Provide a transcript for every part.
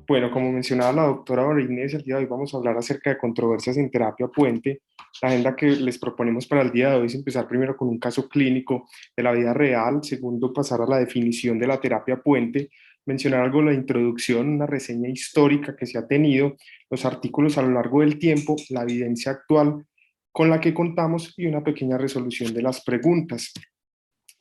Bueno, como mencionaba la doctora Inés, el día de hoy vamos a hablar acerca de controversias en terapia puente. La agenda que les proponemos para el día de hoy es empezar primero con un caso clínico de la vida real, segundo pasar a la definición de la terapia puente, mencionar algo de la introducción, una reseña histórica que se ha tenido, los artículos a lo largo del tiempo, la evidencia actual con la que contamos y una pequeña resolución de las preguntas.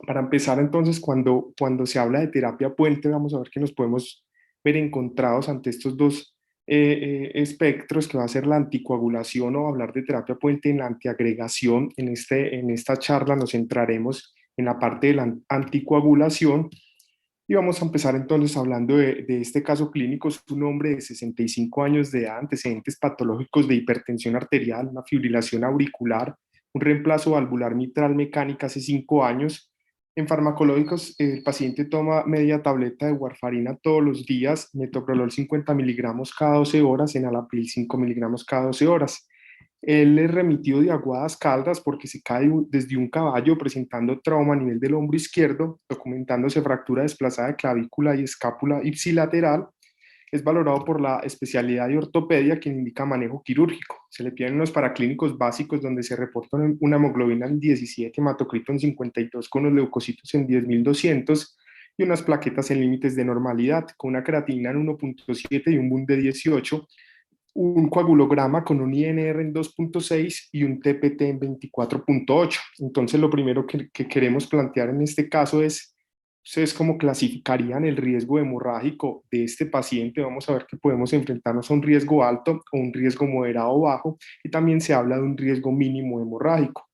Para empezar, entonces, cuando se habla de terapia puente, vamos a ver que nos podemos ver encontrados ante estos dos espectros, que va a ser la anticoagulación o hablar de terapia puente en la antiagregación. En esta charla nos centraremos en la parte de la anticoagulación y vamos a empezar entonces hablando de este caso clínico. Es un hombre de 65 años de edad, antecedentes patológicos de hipertensión arterial, una fibrilación auricular, un reemplazo valvular mitral mecánica hace 5 años. En farmacológicos, el paciente toma media tableta de warfarina todos los días, metoprolol 50 miligramos cada 12 horas, enalapril 5 miligramos cada 12 horas. Él es remitido de Aguadas Caldas porque se cae desde un caballo presentando trauma a nivel del hombro izquierdo, documentándose fractura desplazada de clavícula y escápula ipsilateral. Es valorado por la especialidad de ortopedia, quien indica manejo quirúrgico. Se le piden unos paraclínicos básicos donde se reporta una hemoglobina en 17, hematocrito en 52 con los leucocitos en 10.200 y unas plaquetas en límites de normalidad, con una creatinina en 1.7 y un BUN de 18, un coagulograma con un INR en 2.6 y un TPT en 24.8. Entonces, lo primero que queremos plantear en este caso es, ¿ustedes cómo clasificarían el riesgo hemorrágico de este paciente? Vamos a ver que podemos enfrentarnos a un riesgo alto o un riesgo moderado o bajo, y también se habla de un riesgo mínimo hemorrágico.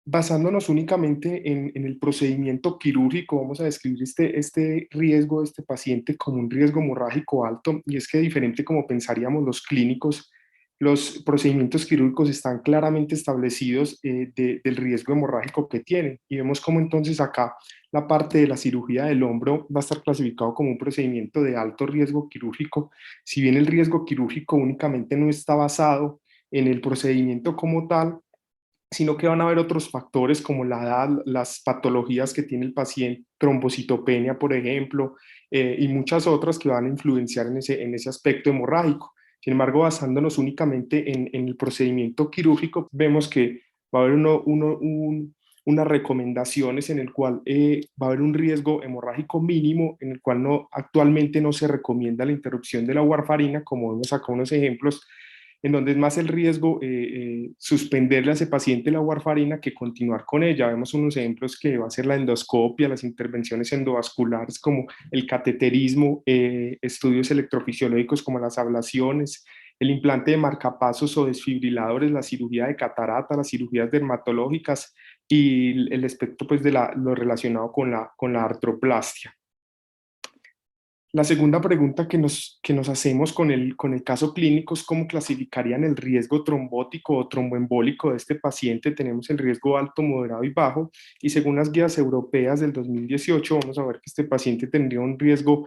Basándonos únicamente en el procedimiento quirúrgico, vamos a describir este riesgo de este paciente como un riesgo hemorrágico alto, y es que diferente como pensaríamos los clínicos, los procedimientos quirúrgicos están claramente establecidos del riesgo hemorrágico que tienen, y vemos cómo entonces acá la parte de la cirugía del hombro va a estar clasificado como un procedimiento de alto riesgo quirúrgico, si bien el riesgo quirúrgico únicamente no está basado en el procedimiento como tal, sino que van a haber otros factores como la edad, las patologías que tiene el paciente, trombocitopenia, por ejemplo, y muchas otras que van a influenciar en ese aspecto hemorrágico. Sin embargo, basándonos únicamente en el procedimiento quirúrgico, vemos que va a haber unas recomendaciones en el cual va a haber un riesgo hemorrágico mínimo, en el cual actualmente no se recomienda la interrupción de la warfarina, como vemos acá unos ejemplos, en donde es más el riesgo suspenderle a ese paciente la warfarina que continuar con ella. Vemos unos ejemplos que va a ser la endoscopia, las intervenciones endovasculares como el cateterismo, estudios electrofisiológicos como las ablaciones, el implante de marcapasos o desfibriladores, la cirugía de catarata, las cirugías dermatológicas y el aspecto pues, de lo relacionado con la artroplastia. La segunda pregunta que nos hacemos con el caso clínico es cómo clasificarían el riesgo trombótico o tromboembólico de este paciente. Tenemos el riesgo alto, moderado y bajo, y según las guías europeas del 2018 vamos a ver que este paciente tendría un riesgo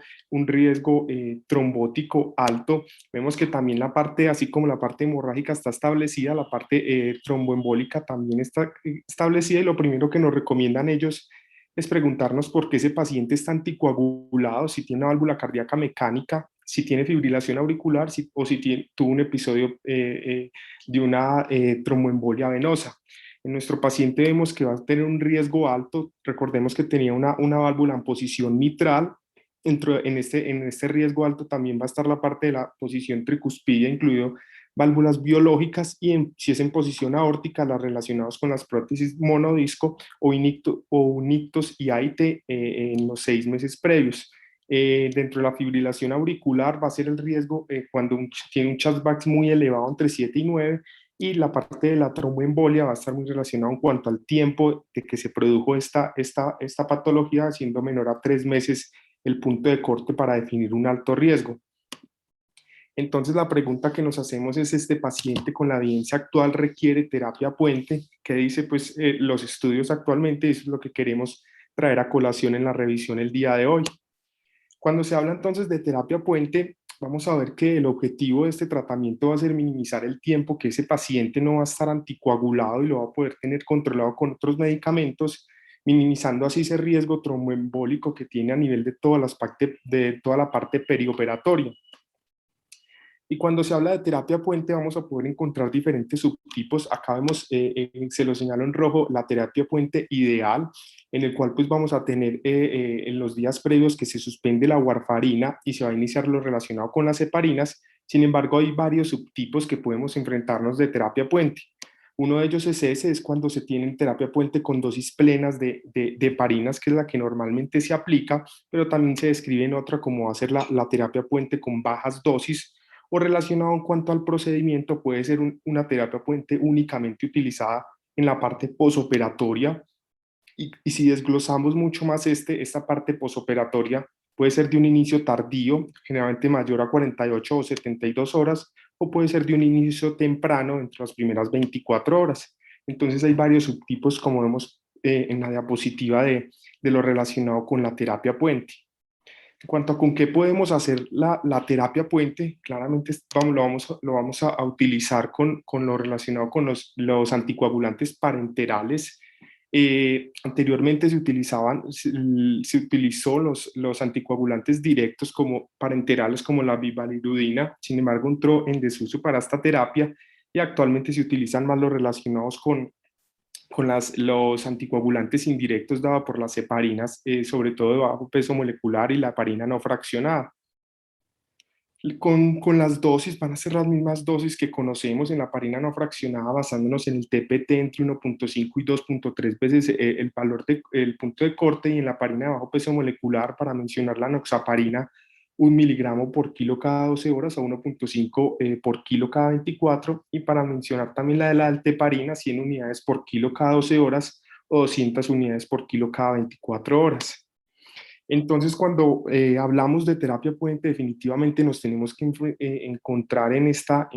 trombótico alto. Vemos que también la parte, así como la parte hemorrágica está establecida, la parte tromboembólica también está establecida, y lo primero que nos recomiendan ellos es preguntarnos por qué ese paciente está anticoagulado, si tiene una válvula cardíaca mecánica, si tiene fibrilación auricular o si tuvo un episodio de una tromboembolia venosa. En nuestro paciente vemos que va a tener un riesgo alto. Recordemos que tenía una válvula en posición mitral. En este riesgo alto también va a estar la parte de la posición tricuspidia, incluido válvulas biológicas, y si es en posición aórtica, las relacionadas con las prótesis monodisco o un ictus y AIT en los 6 meses previos. Dentro de la fibrilación auricular va a ser el riesgo cuando tiene un Charles muy elevado entre 7 y 9, y la parte de la tromboembolia va a estar muy relacionada en cuanto al tiempo de que se produjo esta patología, siendo menor a 3 meses el punto de corte para definir un alto riesgo. Entonces la pregunta que nos hacemos es, ¿este paciente con la evidencia actual requiere terapia puente? ¿Qué dice pues los estudios actualmente? Eso es lo que queremos traer a colación en la revisión el día de hoy. Cuando se habla entonces de terapia puente, vamos a ver que el objetivo de este tratamiento va a ser minimizar el tiempo que ese paciente no va a estar anticoagulado y lo va a poder tener controlado con otros medicamentos, minimizando así ese riesgo tromboembólico que tiene a nivel de toda la parte perioperatoria. Y cuando se habla de terapia puente, vamos a poder encontrar diferentes subtipos. Acá vemos, se lo señalo en rojo, la terapia puente ideal, en el cual pues vamos a tener en los días previos que se suspende la warfarina y se va a iniciar lo relacionado con las heparinas. Sin embargo, hay varios subtipos que podemos enfrentarnos de terapia puente. Uno de ellos es ese, es cuando se tiene terapia puente con dosis plenas de heparinas, que es la que normalmente se aplica, pero también se describe en otra como va a ser la terapia puente con bajas dosis, o relacionado en cuanto al procedimiento, puede ser una terapia puente únicamente utilizada en la parte posoperatoria. Y si desglosamos mucho más esta parte posoperatoria, puede ser de un inicio tardío, generalmente mayor a 48 o 72 horas, o puede ser de un inicio temprano entre las primeras 24 horas. Entonces hay varios subtipos, como vemos en la diapositiva de lo relacionado con la terapia puente. En cuanto a con qué podemos hacer la terapia puente, claramente lo vamos a utilizar con lo relacionado con los anticoagulantes parenterales. Anteriormente se utilizó los anticoagulantes directos como parenterales como la bivalirudina, sin embargo entró en desuso para esta terapia y actualmente se utilizan más los relacionados con los anticoagulantes indirectos dados por las heparinas, sobre todo de bajo peso molecular y la heparina no fraccionada. Con las dosis, van a ser las mismas dosis que conocemos en la heparina no fraccionada, basándonos en el TPT entre 1.5 y 2.3 veces el punto de corte, y en la heparina de bajo peso molecular, para mencionar la noxaparina, 1 miligramo por kilo cada 12 horas o 1.5 por kilo cada 24, y para mencionar también la de la alteparina, 100 unidades por kilo cada 12 horas o 200 unidades por kilo cada 24 horas. Entonces, cuando hablamos de terapia puente, definitivamente nos tenemos que encontrar en esta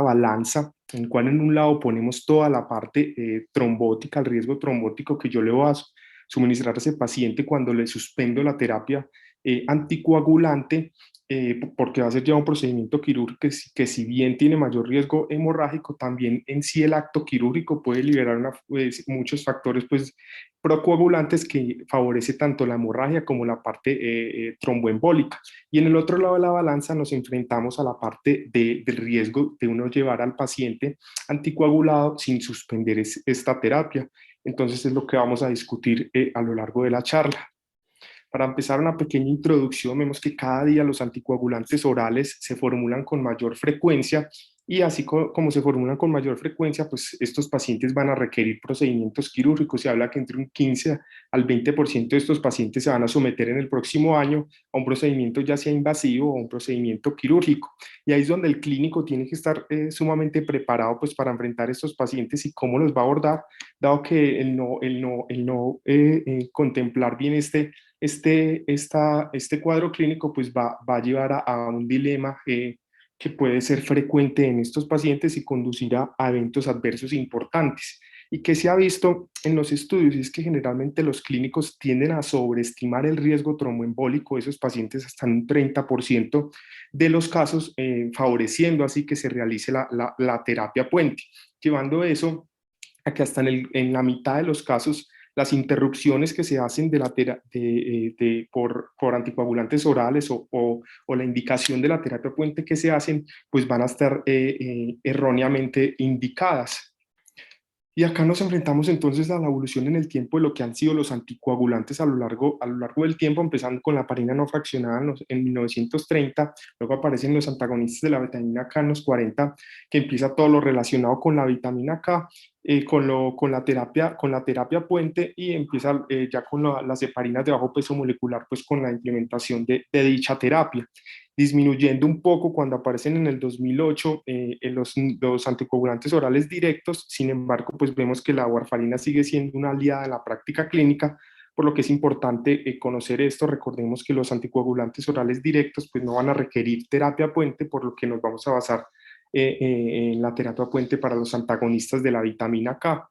balanza, en la cual en un lado ponemos toda la parte trombótica, el riesgo trombótico que yo le voy a suministrar a ese paciente cuando le suspendo la terapia anticoagulante, porque va a ser ya un procedimiento quirúrgico que si bien tiene mayor riesgo hemorrágico, también en sí el acto quirúrgico puede liberar muchos factores pues, procoagulantes que favorece tanto la hemorragia como la parte tromboembólica. Y en el otro lado de la balanza nos enfrentamos a la parte del riesgo de uno llevar al paciente anticoagulado sin suspender esta terapia. Entonces es lo que vamos a discutir a lo largo de la charla. Para empezar, una pequeña introducción, vemos que cada día los anticoagulantes orales se formulan con mayor frecuencia, y así como se formulan con mayor frecuencia, pues estos pacientes van a requerir procedimientos quirúrgicos. Se habla que entre un 15 al 20% de estos pacientes se van a someter en el próximo año a un procedimiento ya sea invasivo o un procedimiento quirúrgico. Y ahí es donde el clínico tiene que estar sumamente preparado pues para enfrentar a estos pacientes y cómo los va a abordar, dado que el no contemplar bien este cuadro clínico pues va a llevar a un dilema que puede ser frecuente en estos pacientes y conducirá a eventos adversos importantes. Y que se ha visto en los estudios es que generalmente los clínicos tienden a sobreestimar el riesgo tromboembólico de esos pacientes hasta un 30% de los casos, favoreciendo así que se realice la terapia puente, llevando eso a que hasta en la mitad de los casos las interrupciones que se hacen por anticoagulantes orales o la indicación de la terapia puente que se hacen, pues van a estar erróneamente indicadas. Y acá nos enfrentamos entonces a la evolución en el tiempo de lo que han sido los anticoagulantes a lo largo del tiempo, empezando con la heparina no fraccionada en 1930, luego aparecen los antagonistas de la vitamina K en los 40, que empieza todo lo relacionado con la vitamina K, con la terapia puente, y empieza ya con las heparinas de bajo peso molecular, pues con la implementación de dicha terapia, disminuyendo un poco cuando aparecen en el 2008 los anticoagulantes orales directos. Sin embargo, pues vemos que la warfarina sigue siendo una aliada de la práctica clínica, por lo que es importante conocer esto. Recordemos que los anticoagulantes orales directos pues no van a requerir terapia puente, por lo que nos vamos a basar en la terapia puente para los antagonistas de la vitamina K.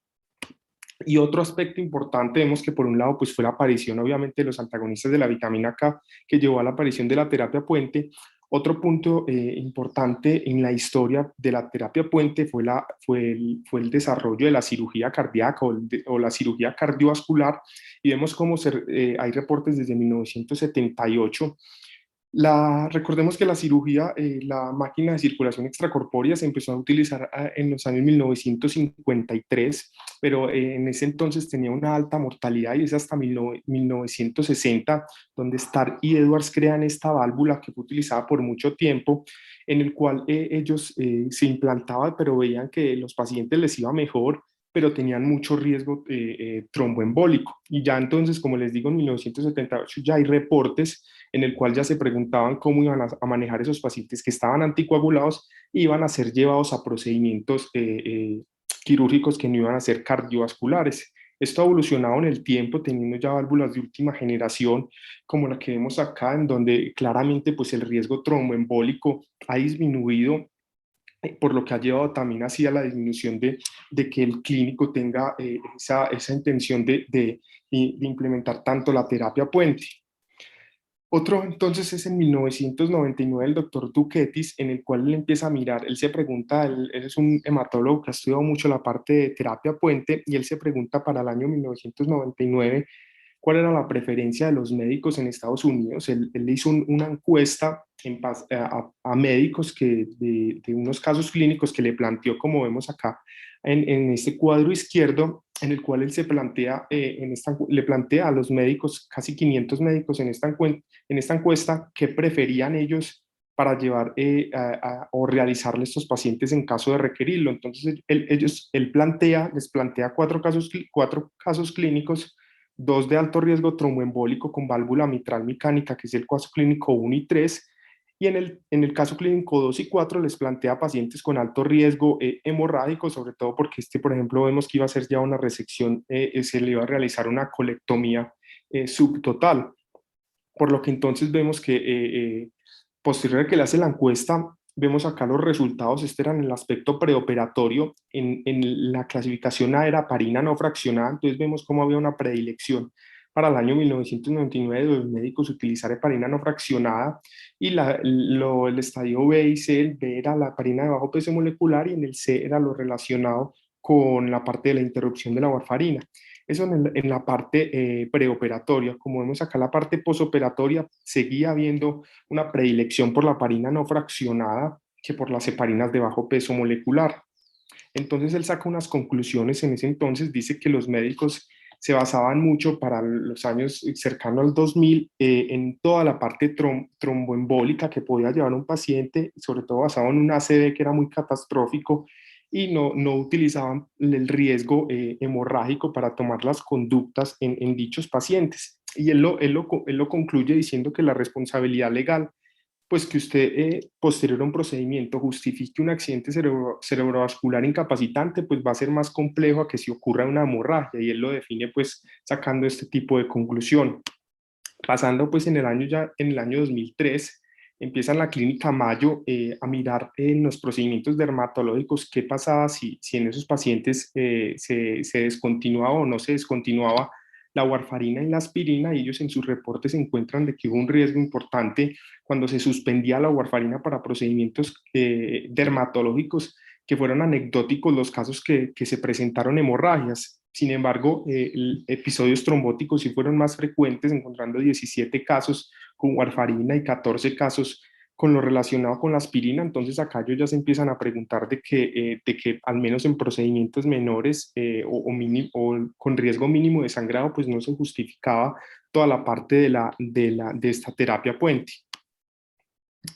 Y otro aspecto importante, vemos que por un lado pues fue la aparición obviamente de los antagonistas de la vitamina K, que llevó a la aparición de la terapia puente. Otro punto importante en la historia de la terapia puente fue el desarrollo de la cirugía cardíaca o la cirugía cardiovascular, y vemos cómo hay reportes desde 1978. Recordemos que la cirugía, la máquina de circulación extracorpórea se empezó a utilizar en los años 1953, pero en ese entonces tenía una alta mortalidad y es hasta 1960 donde Starr y Edwards crean esta válvula que fue utilizada por mucho tiempo, en el cual ellos se implantaban, pero veían que los pacientes les iba mejor, pero tenían mucho riesgo tromboembólico. Y ya entonces, como les digo, en 1978 ya hay reportes en el cual ya se preguntaban cómo iban a manejar esos pacientes que estaban anticoagulados y iban a ser llevados a procedimientos quirúrgicos que no iban a ser cardiovasculares. Esto ha evolucionado en el tiempo, teniendo ya válvulas de última generación, como la que vemos acá, en donde claramente pues, el riesgo tromboembólico ha disminuido, por lo que ha llevado también así a la disminución de que el clínico tenga esa intención de implementar tanto la terapia puente. Otro entonces es en 1999 el doctor Duquetis, en el cual él empieza a mirar, él se pregunta, él es un hematólogo que ha estudiado mucho la parte de terapia puente, y él se pregunta para el año 1999 cuál era la preferencia de los médicos en Estados Unidos. Él hizo una encuesta a médicos de unos casos clínicos que le planteó, como vemos acá en este cuadro izquierdo, en el cual él se plantea, le plantea a los médicos, casi 500 médicos en esta encuesta, qué preferían ellos para llevar o realizarle a estos pacientes en caso de requerirlo. Entonces, les plantea cuatro casos clínicos, dos de alto riesgo tromboembólico con válvula mitral mecánica, que es el caso clínico 1 y 3, y en el caso clínico 2 y 4 les plantea pacientes con alto riesgo hemorrágico, sobre todo porque por ejemplo, vemos que iba a ser ya una resección, se le iba a realizar una colectomía subtotal, por lo que entonces vemos que posterior a que le hace la encuesta, vemos acá los resultados. Este era en el aspecto preoperatorio. En la clasificación A era parina no fraccionada, entonces vemos cómo había una predilección para el año 1999 de los médicos utilizar heparina no fraccionada, y el estadio B y C, el B era la heparina de bajo peso molecular y en el C era lo relacionado con la parte de la interrupción de la warfarina. Eso en la parte preoperatoria. Como vemos acá, la parte posoperatoria seguía habiendo una predilección por la heparina no fraccionada que por las heparinas de bajo peso molecular. Entonces él saca unas conclusiones en ese entonces, dice que los médicos se basaban mucho para los años cercanos al 2000 en toda la parte tromboembólica que podía llevar un paciente, sobre todo basado en un ACV que era muy catastrófico, y no utilizaban el riesgo hemorrágico para tomar las conductas en dichos pacientes. Y él lo concluye diciendo que la responsabilidad legal, pues que usted posterior a un procedimiento justifique un accidente cerebrovascular incapacitante, pues va a ser más complejo a que si ocurra una hemorragia, y él lo define pues sacando este tipo de conclusión. Pasando pues en el año 2003, empieza en la clínica Mayo a mirar en los procedimientos dermatológicos qué pasaba si en esos pacientes se descontinuaba o no se descontinuaba la warfarina y la aspirina, y ellos en sus reportes encuentran de que hubo un riesgo importante cuando se suspendía la warfarina para procedimientos dermatológicos, que fueron anecdóticos los casos que se presentaron hemorragias. Sin embargo, episodios trombóticos sí fueron más frecuentes, encontrando 17 casos con warfarina y 14 casos con lo relacionado con la aspirina. Entonces acá ellos ya se empiezan a preguntar de que al menos en procedimientos menores o con riesgo mínimo de sangrado, pues no se justificaba toda la parte de esta terapia puente.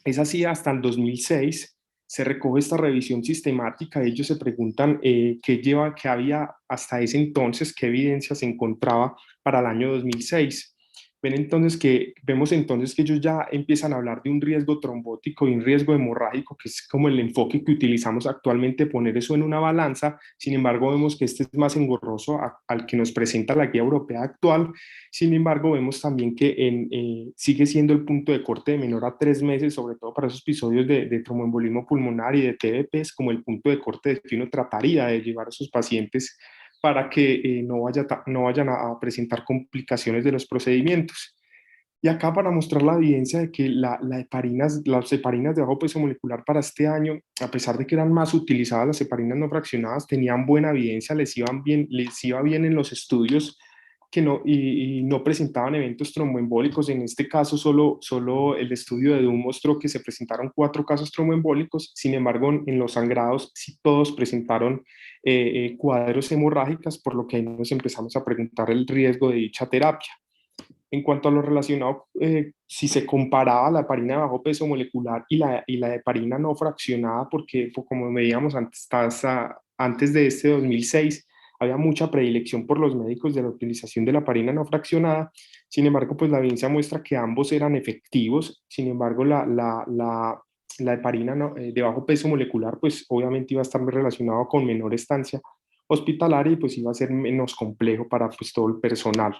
Es así hasta el 2006 se recoge esta revisión sistemática. Ellos se preguntan qué había hasta ese entonces, qué evidencia se encontraba para el año 2006. Vemos entonces que ellos ya empiezan a hablar de un riesgo trombótico y un riesgo hemorrágico, que es como el enfoque que utilizamos actualmente, poner eso en una balanza. Sin embargo, vemos que este es más engorroso al que nos presenta la guía europea actual. Sin embargo, vemos también que sigue siendo el punto de corte de menor a 3 meses, sobre todo para esos episodios de tromboembolismo pulmonar y de TBPs, como el punto de corte de que uno trataría de llevar a esos pacientes para que no vayan a presentar complicaciones de los procedimientos. Y acá para mostrar la evidencia de que las heparinas de bajo peso molecular para este año, a pesar de que eran más utilizadas las heparinas no fraccionadas, tenían buena evidencia, les iba bien en los estudios que no, y no presentaban eventos tromboembólicos. En este caso, solo el estudio de DUM mostró que se presentaron 4 casos tromboembólicos. Sin embargo, en los sangrados sí todos presentaron cuadros hemorrágicas, por lo que ahí nos empezamos a preguntar el riesgo de dicha terapia. En cuanto a lo relacionado, si se comparaba la heparina de bajo peso molecular y la heparina no fraccionada, porque pues, como veíamos antes de este 2006, había mucha predilección por los médicos de la utilización de la heparina no fraccionada. Sin embargo, pues la evidencia muestra que ambos eran efectivos. Sin embargo, la heparina de bajo peso molecular, pues obviamente iba a estar muy relacionado con menor estancia hospitalaria y pues iba a ser menos complejo para pues todo el personal.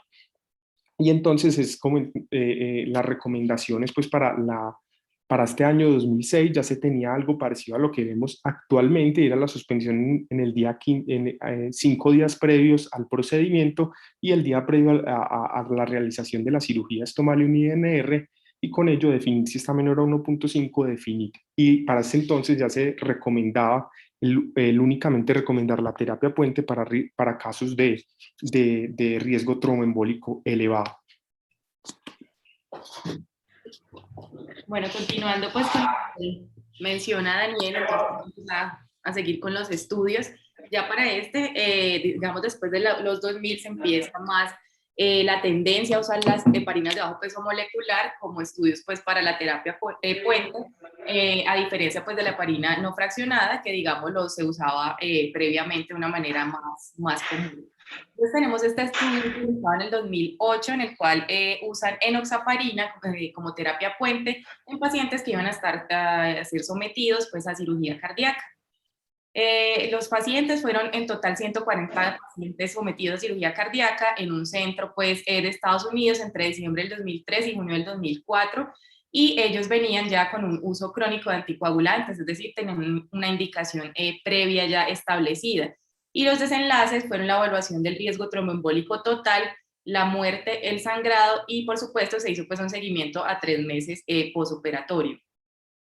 Y entonces es como las recomendaciones pues para este año 2006 ya se tenía algo parecido a lo que vemos actualmente, era la suspensión en el día 5 días previos al procedimiento y el día previo a la realización de la cirugía es tomarle un INR y con ello definir si está menor a 1.5 definir. Y para ese entonces ya se recomendaba el únicamente recomendar la terapia puente para casos de riesgo tromboembólico elevado. Bueno, continuando pues con lo que menciona Daniel, entonces vamos a seguir con los estudios. Ya para este, digamos, después de los 2000 se empieza más la tendencia a usar las heparinas de bajo peso molecular como estudios pues para la terapia puente, a diferencia pues de la heparina no fraccionada, que digamos se usaba previamente de una manera más común. Entonces tenemos este estudio publicado en el 2008 en el cual usan enoxaparina como terapia puente en pacientes que iban a ser sometidos pues, a cirugía cardíaca. Los pacientes fueron en total 140 pacientes sometidos a cirugía cardíaca en un centro pues, de Estados Unidos entre diciembre del 2003 y junio del 2004 y ellos venían ya con un uso crónico de anticoagulantes, es decir, tenían una indicación previa ya establecida. Y los desenlaces fueron la evaluación del riesgo tromboembólico total, la muerte, el sangrado y por supuesto se hizo pues un seguimiento a 3 meses posoperatorio.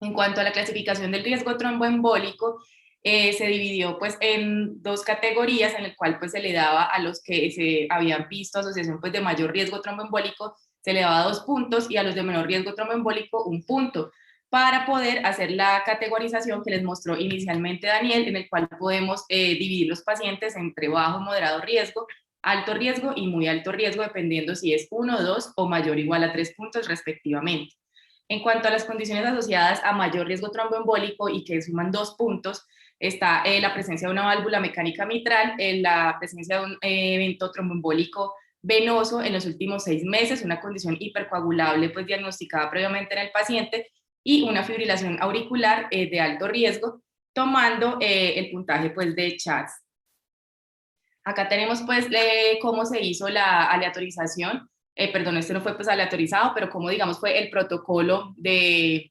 En cuanto a la clasificación del riesgo tromboembólico, se dividió pues en 2 categorías en el cual pues se le daba a los que se habían visto asociación pues de mayor riesgo tromboembólico, se le daba 2 puntos y a los de menor riesgo tromboembólico 1 punto para poder hacer la categorización que les mostró inicialmente Daniel, en el cual podemos dividir los pacientes entre bajo, moderado riesgo, alto riesgo y muy alto riesgo, dependiendo si es 1, 2 o mayor o igual a 3 puntos respectivamente. En cuanto a las condiciones asociadas a mayor riesgo tromboembólico y que suman 2 puntos, está la presencia de una válvula mecánica mitral, la presencia de un evento tromboembólico venoso en los últimos 6 meses, una condición hipercoagulable pues diagnosticada previamente en el paciente y una fibrilación auricular de alto riesgo, tomando el puntaje pues de CHADS. Acá tenemos pues cómo se hizo la aleatorización, perdón, este no fue pues aleatorizado, pero como digamos fue el protocolo de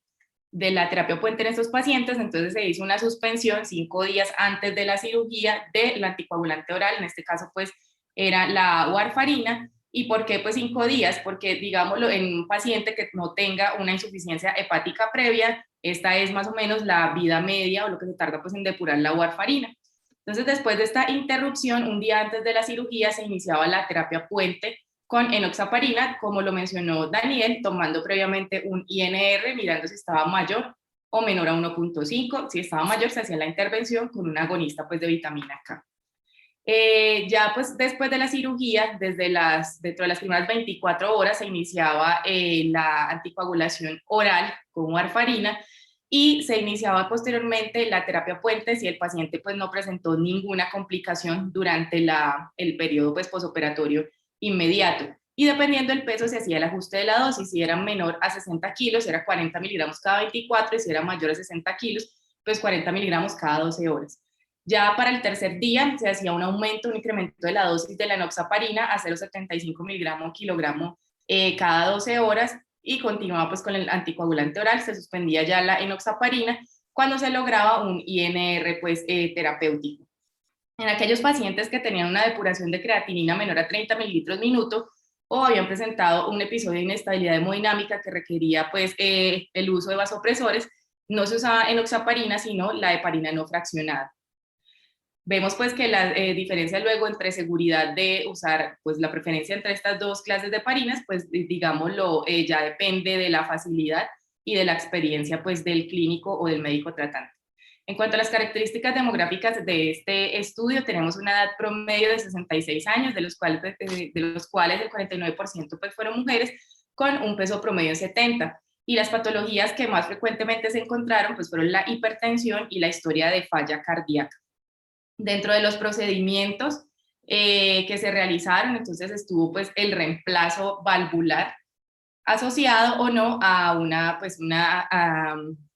la terapia puente en estos pacientes. Entonces se hizo una suspensión 5 días antes de la cirugía del anticoagulante oral, en este caso pues era la warfarina. ¿Y por qué pues 5 días? Porque digámoslo, en un paciente que no tenga una insuficiencia hepática previa, esta es más o menos la vida media o lo que se tarda pues en depurar la warfarina. Entonces, después de esta interrupción, un día antes de la cirugía se iniciaba la terapia puente con enoxaparina, como lo mencionó Daniel, tomando previamente un INR, mirando si estaba mayor o menor a 1.5. Si estaba mayor, se hacía la intervención con un agonista pues, de vitamina K. Ya pues después de la cirugía, dentro de las primeras 24 horas se iniciaba la anticoagulación oral con warfarina y se iniciaba posteriormente la terapia puente si el paciente pues no presentó ninguna complicación durante el periodo pues posoperatorio inmediato. Y dependiendo del peso se hacía el ajuste de la dosis, si era menor a 60 kilos era 40 miligramos cada 24 y si era mayor a 60 kilos pues 40 miligramos cada 12 horas. Ya para el tercer día se hacía un aumento, un incremento de la dosis de la enoxaparina a 0,75 miligramos kilogramo cada 12 horas y continuaba pues con el anticoagulante oral, se suspendía ya la enoxaparina cuando se lograba un INR pues terapéutico. En aquellos pacientes que tenían una depuración de creatinina menor a 30 mililitros minuto, o habían presentado un episodio de inestabilidad hemodinámica que requería pues el uso de vasopresores. No se usaba enoxaparina, sino la heparina no fraccionada. Vemos pues que la diferencia luego entre seguridad de usar, pues la preferencia entre estas dos clases de heparinas, pues digámoslo, ya depende de la facilidad y de la experiencia pues del clínico o del médico tratante. En cuanto a las características demográficas de este estudio, tenemos una edad promedio de 66 años, de los cuales el 49% pues fueron mujeres, con un peso promedio de 70. Y las patologías que más frecuentemente se encontraron pues fueron la hipertensión y la historia de falla cardíaca. Dentro de los procedimientos que se realizaron, entonces estuvo pues el reemplazo valvular asociado o no a una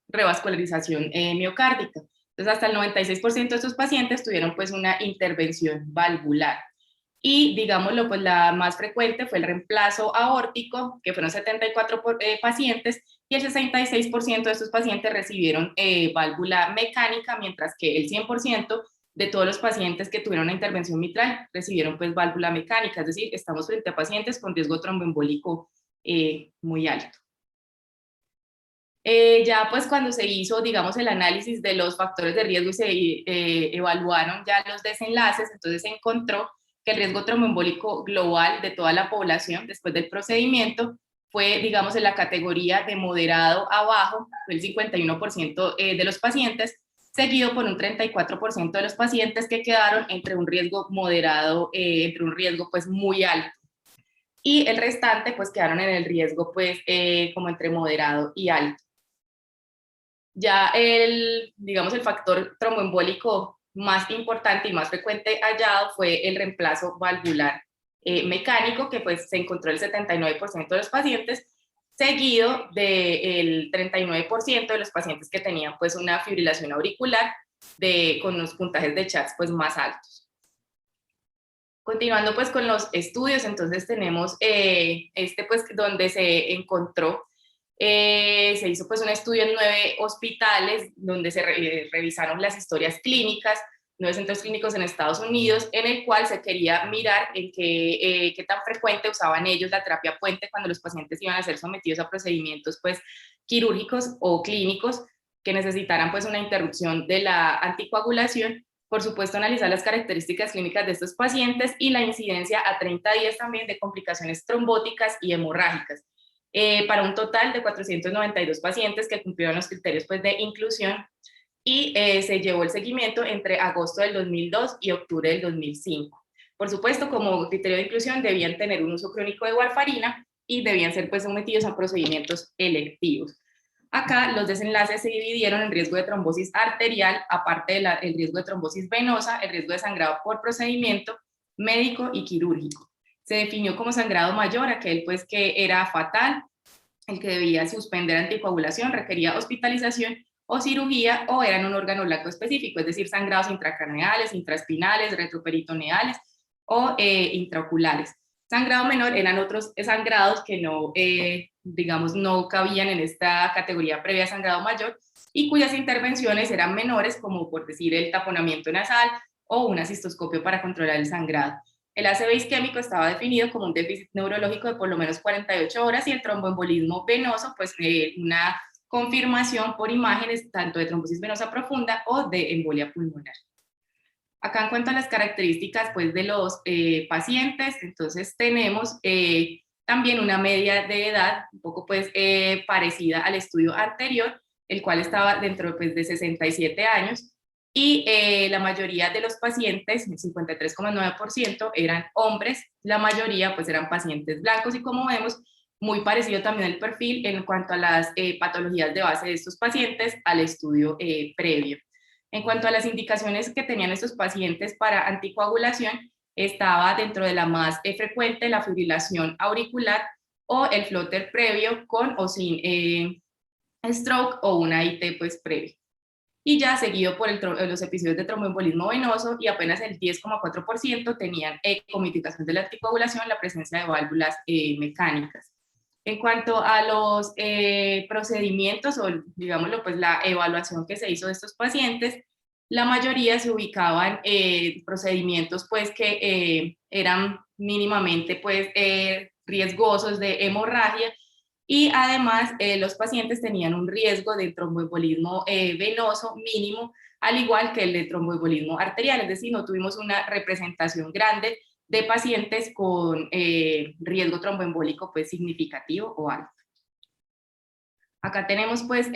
revascularización miocárdica. Entonces hasta el 96% de estos pacientes tuvieron pues una intervención valvular. Y digámoslo, pues la más frecuente fue el reemplazo aórtico, que fueron 74 pacientes, y el 66% de estos pacientes recibieron válvula mecánica, mientras que el 100% de todos los pacientes que tuvieron una intervención mitral recibieron pues válvula mecánica, es decir, estamos frente a pacientes con riesgo tromboembólico muy alto. Ya pues cuando se hizo, digamos, el análisis de los factores de riesgo y se evaluaron ya los desenlaces, entonces se encontró que el riesgo tromboembólico global de toda la población después del procedimiento fue, digamos, en la categoría de moderado a bajo, fue el 51% de los pacientes, seguido por un 34% de los pacientes que quedaron entre un riesgo moderado, entre un riesgo pues muy alto. Y el restante pues quedaron en el riesgo pues como entre moderado y alto. Ya digamos, el factor tromboembólico más importante y más frecuente hallado fue el reemplazo valvular mecánico, que pues se encontró el 79% de los pacientes, seguido del 39% de los pacientes que tenían pues una fibrilación auricular con los puntajes de Chats pues más altos. Continuando pues con los estudios, entonces tenemos pues donde se encontró, se hizo pues un estudio en 9 hospitales donde se revisaron las historias clínicas, 9 centros clínicos en Estados Unidos, en el cual se quería mirar en qué tan frecuente usaban ellos la terapia puente cuando los pacientes iban a ser sometidos a procedimientos pues quirúrgicos o clínicos que necesitaran pues una interrupción de la anticoagulación. Por supuesto, analizar las características clínicas de estos pacientes y la incidencia a 30 días también de complicaciones trombóticas y hemorrágicas, para un total de 492 pacientes que cumplieron los criterios pues, de inclusión, y se llevó el seguimiento entre agosto del 2002 y octubre del 2005. Por supuesto, como criterio de inclusión debían tener un uso crónico de warfarina y debían ser pues, sometidos a procedimientos electivos. Acá los desenlaces se dividieron en riesgo de trombosis arterial, aparte del riesgo de trombosis venosa, el riesgo de sangrado por procedimiento médico y quirúrgico. Se definió como sangrado mayor aquel pues que era fatal, el que debía suspender anticoagulación, requería hospitalización o cirugía, o eran un órgano blanco específico, es decir, sangrados intracraneales, intraespinales, retroperitoneales o intraoculares. Sangrado menor eran otros sangrados que no, digamos, no cabían en esta categoría previa a sangrado mayor y cuyas intervenciones eran menores, como por decir el taponamiento nasal o un cistoscopio para controlar el sangrado. El ACV isquémico estaba definido como un déficit neurológico de por lo menos 48 horas y el tromboembolismo venoso, pues una confirmación por imágenes tanto de trombosis venosa profunda o de embolia pulmonar. Acá en cuanto a las características pues, de los pacientes, entonces tenemos también una media de edad un poco pues, parecida al estudio anterior, el cual estaba dentro pues, de 67 años, y la mayoría de los pacientes, el 53,9%, eran hombres, la mayoría pues, eran pacientes blancos, y como vemos, muy parecido también el perfil en cuanto a las patologías de base de estos pacientes al estudio previo. En cuanto a las indicaciones que tenían estos pacientes para anticoagulación, estaba dentro de la más frecuente la fibrilación auricular o el flóter previo con o sin stroke o una IT pues previo. Y ya seguido por los episodios de tromboembolismo venoso, y apenas el 10,4% tenían con mitigación de la anticoagulación la presencia de válvulas mecánicas. En cuanto a los procedimientos o, digámoslo, pues la evaluación que se hizo de estos pacientes, la mayoría se ubicaban procedimientos pues que eran mínimamente pues riesgosos de hemorragia, y además los pacientes tenían un riesgo de tromboembolismo venoso mínimo, al igual que el de tromboembolismo arterial, es decir, no tuvimos una representación grande de pacientes con riesgo tromboembólico pues significativo o alto. Acá tenemos pues,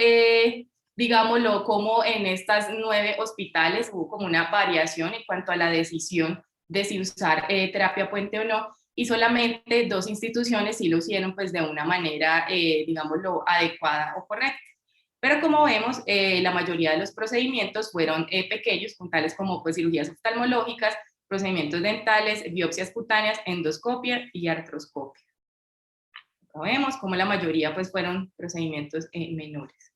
digámoslo, como en estas 9 hospitales hubo como una variación en cuanto a la decisión de si usar terapia puente o no, y solamente 2 instituciones sí lo hicieron pues de una manera, digámoslo, adecuada o correcta. Pero como vemos, la mayoría de los procedimientos fueron pequeños, con tales como pues, cirugías oftalmológicas, procedimientos dentales, biopsias cutáneas, endoscopia y artroscopia. Como vemos, como la mayoría pues, fueron procedimientos menores.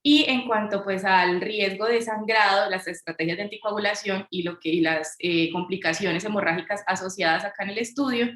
Y en cuanto pues, al riesgo de sangrado, las estrategias de anticoagulación y las complicaciones hemorrágicas asociadas acá en el estudio,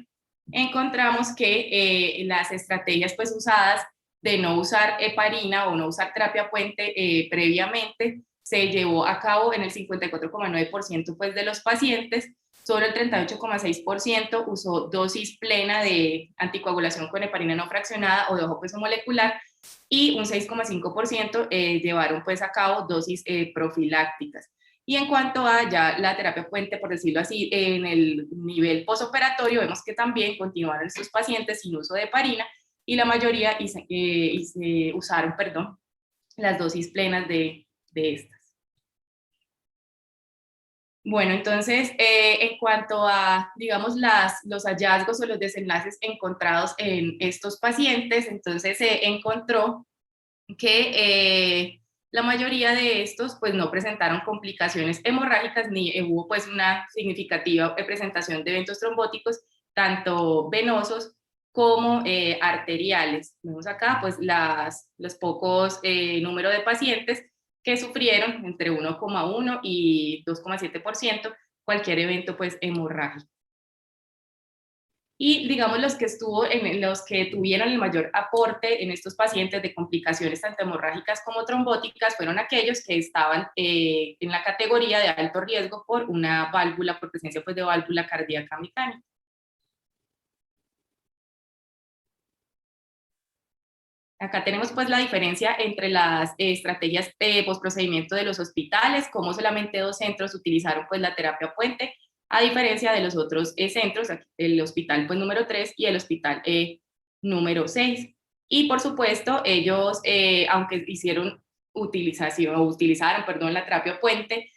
encontramos que las estrategias pues, usadas de no usar heparina o no usar terapia puente previamente se llevó a cabo en el 54,9% pues, de los pacientes. Solo el 38,6% usó dosis plena de anticoagulación con heparina no fraccionada o de bajo peso molecular, y un 6,5% llevaron pues a cabo dosis profilácticas. Y en cuanto a ya la terapia puente, por decirlo así, en el nivel posoperatorio, vemos que también continuaron estos pacientes sin uso de heparina, y la mayoría usaron, perdón, las dosis plenas de estas. Bueno, entonces, en cuanto a, digamos, los hallazgos o los desenlaces encontrados en estos pacientes, entonces se encontró que la mayoría de estos pues no presentaron complicaciones hemorrágicas ni hubo pues una significativa presentación de eventos trombóticos, tanto venosos como arteriales. Vemos acá pues los pocos número de pacientes que sufrieron entre 1,1 y 2,7% cualquier evento pues hemorrágico. Y digamos los que tuvieron el mayor aporte en estos pacientes de complicaciones tanto hemorrágicas como trombóticas fueron aquellos que estaban en la categoría de alto riesgo por una válvula, por presencia pues, de válvula cardíaca mecánica. Acá tenemos pues la diferencia entre las estrategias de postprocedimiento de los hospitales, como solamente 2 centros utilizaron pues la terapia puente, a diferencia de los otros centros, el hospital pues número 3 y el hospital número 6. Y por supuesto ellos, aunque utilizaron, perdón, la terapia puente,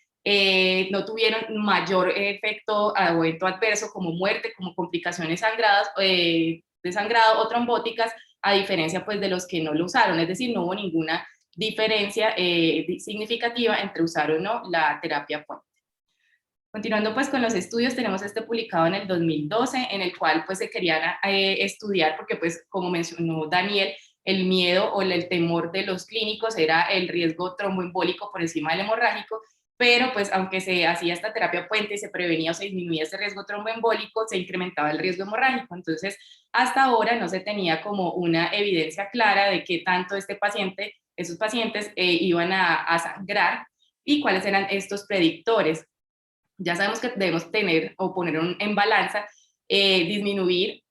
no tuvieron mayor efecto o evento adverso como muerte, como complicaciones de sangrado o trombóticas, a diferencia pues de los que no lo usaron, es decir, no hubo ninguna diferencia significativa entre usar o no la terapia puente. Continuando pues con los estudios, tenemos este publicado en el 2012, en el cual pues se querían estudiar, porque pues como mencionó Daniel, el miedo o el temor de los clínicos era el riesgo tromboembólico por encima del hemorrágico, pero pues aunque se hacía esta terapia puente y se prevenía o se disminuía ese riesgo tromboembólico, se incrementaba el riesgo hemorrágico. Entonces, hasta ahora no se tenía como una evidencia clara de qué tanto esos pacientes iban a sangrar y cuáles eran estos predictores. Ya sabemos que debemos tener o poner en balanza, disminuir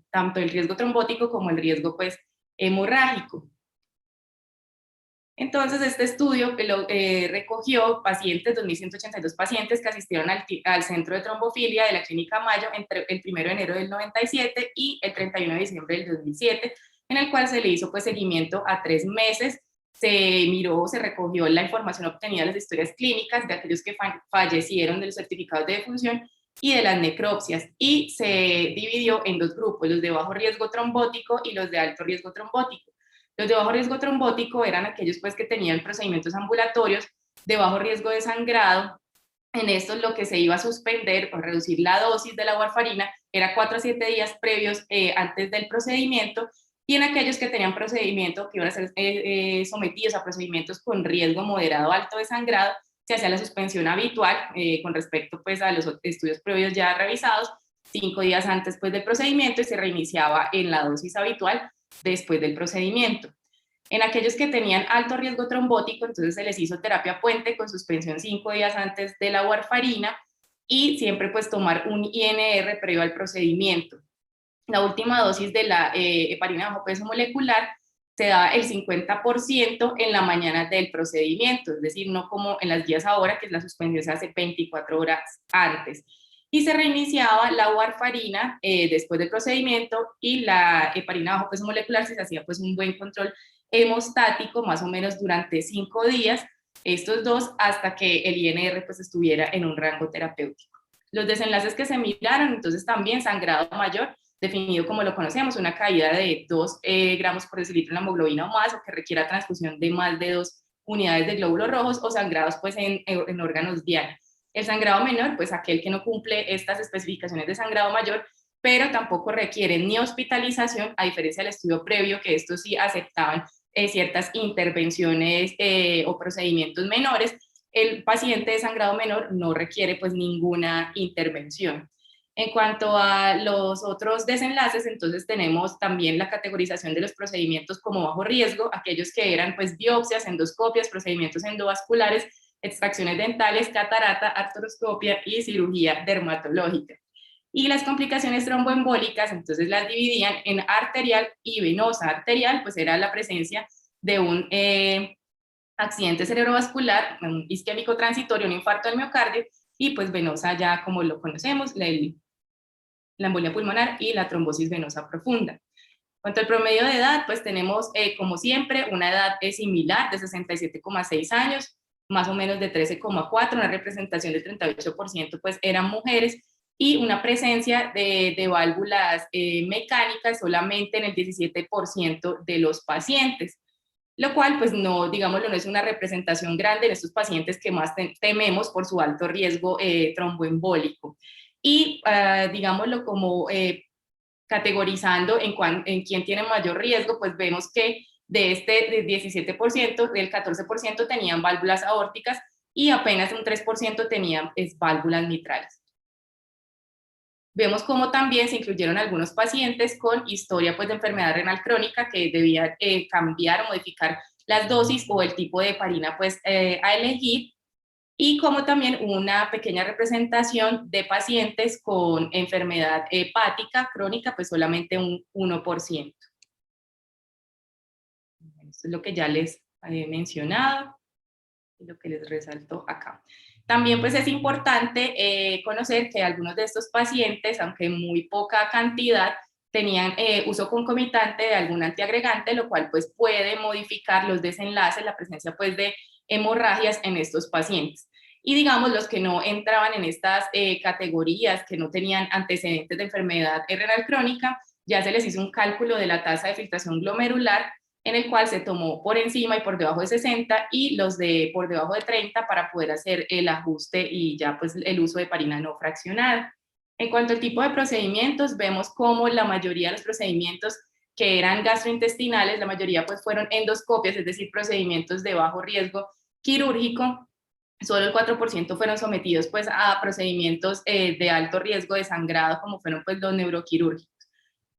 tanto el riesgo trombótico como el riesgo pues, hemorrágico. Entonces, este estudio recogió 2.182 pacientes que asistieron al centro de trombofilia de la Clínica Mayo entre el 1 de enero del 97 y el 31 de diciembre del 2007, en el cual se le hizo pues, seguimiento a 3 meses. Se recogió la información obtenida de las historias clínicas de aquellos que fallecieron, de los certificados de defunción y de las necropsias, y se dividió en 2 grupos, los de bajo riesgo trombótico y los de alto riesgo trombótico. Los de bajo riesgo trombótico eran aquellos pues, que tenían procedimientos ambulatorios de bajo riesgo de sangrado. En estos lo que se iba a suspender o reducir la dosis de la warfarina era 4 a 7 días previos antes del procedimiento, y en aquellos que tenían procedimiento que iban a ser sometidos a procedimientos con riesgo moderado alto de sangrado, se hacía la suspensión habitual con respecto pues, a los estudios previos ya revisados, 5 días antes pues, del procedimiento, y se reiniciaba en la dosis habitual después del procedimiento. En aquellos que tenían alto riesgo trombótico, entonces se les hizo terapia puente con suspensión 5 días antes de la warfarina, y siempre pues tomar un INR previo al procedimiento. la última dosis de la heparina bajo peso molecular se da el 50% en la mañana del procedimiento, es decir, no como en las guías ahora, que la suspensión se hace 24 horas antes. Y se reiniciaba la warfarina después del procedimiento, y la heparina bajo peso molecular se hacía pues un buen control hemostático más o menos durante 5 días, estos dos, hasta que el INR pues estuviera en un rango terapéutico. Los desenlaces que se miraron, entonces también sangrado mayor, definido como lo conocemos, una caída de 2 gramos por decilitro en la hemoglobina o más, o que requiera transfusión de más de 2 unidades de glóbulos rojos, o sangrados pues en órganos diarios. El sangrado menor, pues aquel que no cumple estas especificaciones de sangrado mayor, pero tampoco requiere ni hospitalización, a diferencia del estudio previo, que estos sí aceptaban ciertas intervenciones o procedimientos menores. El paciente de sangrado menor no requiere pues ninguna intervención. En cuanto a los otros desenlaces, entonces tenemos también la categorización de los procedimientos como bajo riesgo, aquellos que eran pues biopsias, endoscopias, procedimientos endovasculares, extracciones dentales, catarata, artroscopia y cirugía dermatológica. Y las complicaciones tromboembólicas, entonces las dividían en arterial y venosa. Arterial, pues era la presencia de un accidente cerebrovascular, un isquémico transitorio, un infarto del miocardio, y pues venosa ya como lo conocemos, la embolia pulmonar y la trombosis venosa profunda. En cuanto al promedio de edad, pues tenemos, como siempre, una edad similar de 67,6 años, más o menos de 13,4, una representación del 38% pues eran mujeres, y una presencia de válvulas mecánicas solamente en el 17% de los pacientes, lo cual pues no, digámoslo, no es una representación grande en estos pacientes que más tememos por su alto riesgo tromboembólico. Y digámoslo como categorizando en quién tiene mayor riesgo, pues vemos que de este 17%, del 14% tenían válvulas aórticas y apenas un 3% tenían válvulas mitrales. Vemos cómo también se incluyeron algunos pacientes con historia pues, de enfermedad renal crónica que debían cambiar o modificar las dosis o el tipo de heparina pues, a elegir, y como también una pequeña representación de pacientes con enfermedad hepática crónica, pues solamente un 1%. Esto es lo que ya les he mencionado y lo que les resalto acá. También pues es importante conocer que algunos de estos pacientes, aunque en muy poca cantidad, tenían uso concomitante de algún antiagregante, lo cual pues puede modificar los desenlaces, la presencia pues de hemorragias en estos pacientes. Y digamos, los que no entraban en estas categorías, que no tenían antecedentes de enfermedad renal crónica, ya se les hizo un cálculo de la tasa de filtración glomerular, en el cual se tomó por encima y por debajo de 60, y los de por debajo de 30 para poder hacer el ajuste y ya pues el uso de heparina no fraccionada. En cuanto al tipo de procedimientos, vemos como la mayoría de los procedimientos que eran gastrointestinales, la mayoría pues fueron endoscopias, es decir, procedimientos de bajo riesgo quirúrgico. Solo el 4% fueron sometidos pues a procedimientos de alto riesgo de sangrado, como fueron pues los neuroquirúrgicos.